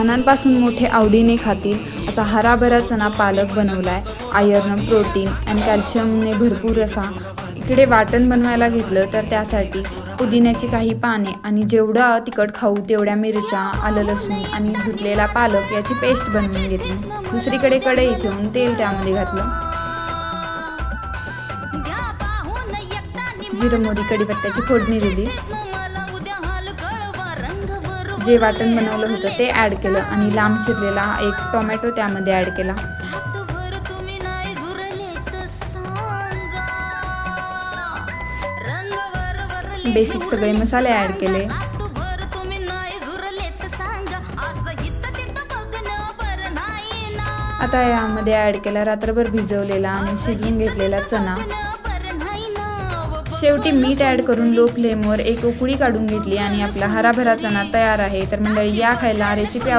लहानांपासून मोठे आवडीने खातील असा हराभरा चणा पालक बनवला आहे. आयर्न, प्रोटीन आणि कॅल्शियमने भरपूर असा. इकडे वाटण बनवायला घेतलं तर त्यासाठी पुदिन्याची काही पाने आणि जेवढा तिखट खाऊ तेवढ्या मिरच्या, आलं लसूण आणि धुतलेला पालक याची पेस्ट बनवून घेतली. दुसरीकडे कढई ठेवून तेल त्यामध्ये घातलं. जिरं, मोहरी, कढीपत्त्याची फोडणी दिली. जे वाटण बनवलं होतं ते ॲड केलं आणि लांब चिरलेला एक टोमॅटो त्यामध्ये ॲड केला. बेसिक सगळे मसाले ॲड केले. आता यामध्ये ॲड केला रात्रभर भिजवलेला आणि शिजवून घेतलेला चणा. शेवटी मीठ ॲड करून लो फ्लेमवर एक उकळी काढून घेतली आणि आपला हराभरा चणा तयार आहे. तर मंडळी, या खायला. रेसिपी